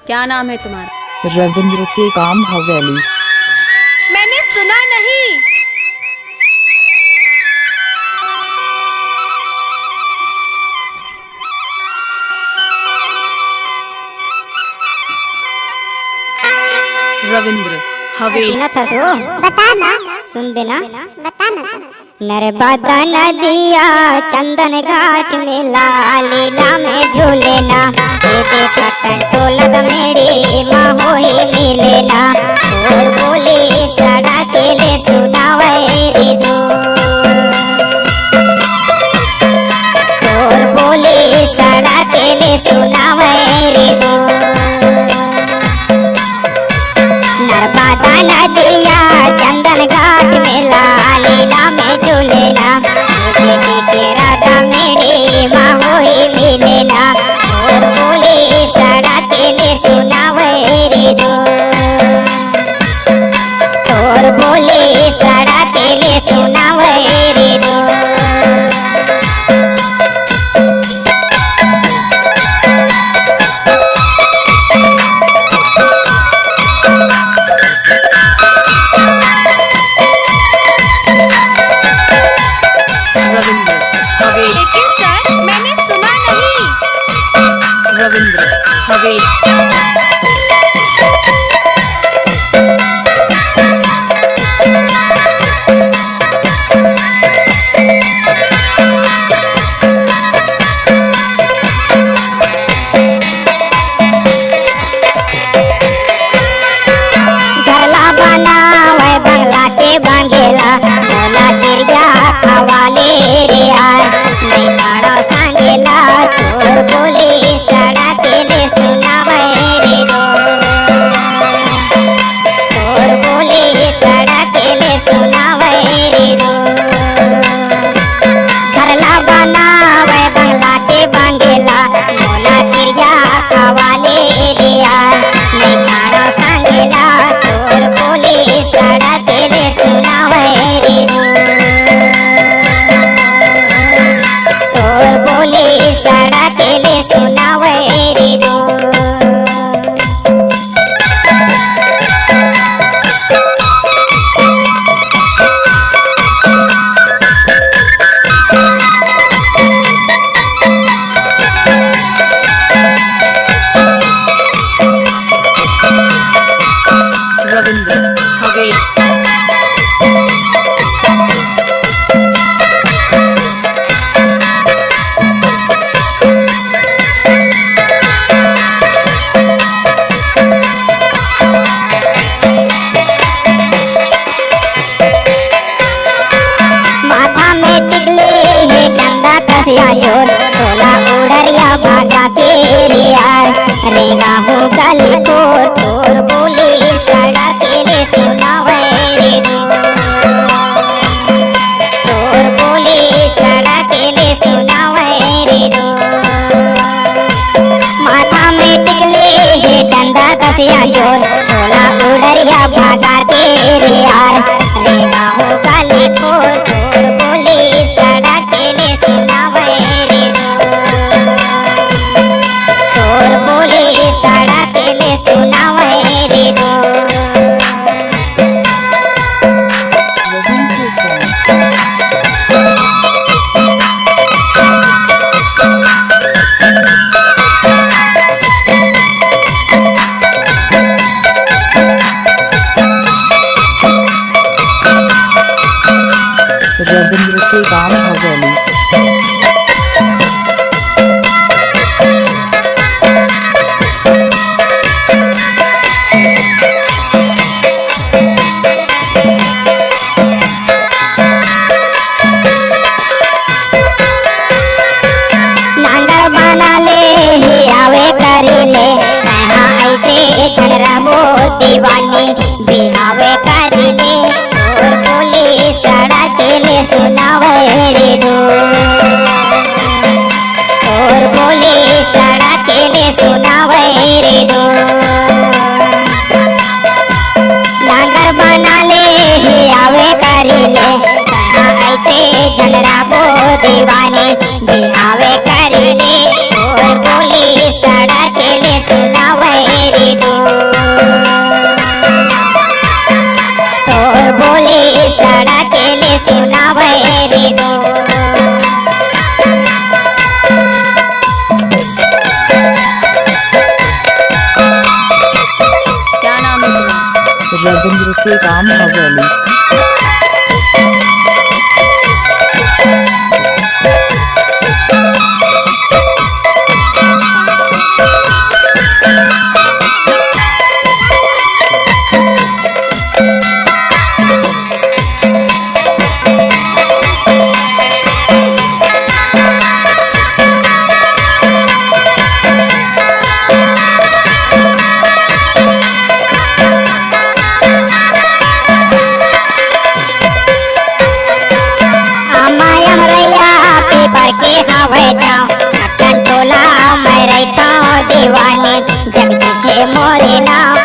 क्या नाम है तुम्हारा? रविंद्र टेकाम हवेली। मैंने सुना नहीं। रविंद्र हवेली। सुना था सो बता ना, सुन देना बता ना। नर्मदा नदिया चंदन घाट में लीला में झूलेना, दे छटन टोलक मेरी माँ हो ही मिलेना। और बोले सड़ा के ले सुनावे रे दो, और बोले सड़ा के ले सुनावे रे दो। नर्मदा नदिया चंदन घाट में लीला में झूलेना, के राधा मेरी माँ हो ही मिलेना। और बोले सड़ा के ले सुनावे रे दो, और बोले सड़ा के ले सुनावे रे दो। लेकिन सर मैंने सुना नहीं। रविंद्र हवेली। घरला बनावे बंगला के बंगेला, बोला गिरजा खवाले रे यार। नहीं जानो संगेला, तोर बोले सड़ा के ले सुनावे रे दो, तोर बोले सड़ा के ले सुनावे रे दो। घरला बनावे बंगला के बंगेला, बोला गिरजा खवाले रे यार। नहीं जानो संगेला, तोर बोले सड़ा के ले सुनावे रे दो, तोर बोले सड़ा के ले सुनावे रे दो। रविंद्र हवेली। माथा में टिकले है चंदा कसिया जोर, तोला उड़रिया भागा तेरे यार। रेगा हो गली को तोर बोले सड़ा के ले सुनावे रे दो, तोर बोले सड़ा के ले सुनावे रे दो। माथा में टिकले है चंदा कसिया जोर, तोला उड़रिया भागा तेरे यार। रेगा हो गली को तोर बोले सड़ा के ले सुनावे रे दो, तोर बोले सड़ा के ले सुनावे रे दो। रविंद्र टेकाम हवेली। नांगर बना ले ही आवे करी ले, यहाँ ऐसे छनरा वो दीवानी बिहावे करी ले। और बोले सड़ा के ले सुनावे रे दो, और बोले सड़ा के ले सुनावे रे दो। नांगर बना ले ही आवे करी ले, यहाँ ऐसे झनरा वो दीवानी बिहावे करी ले। और बोले सड़ा के ले सुनावे रे रविंद्र के काम हवेली। के हवे जाओ छटन टोला मैं रहता हूँ दीवानी जगदीश मोरे नाम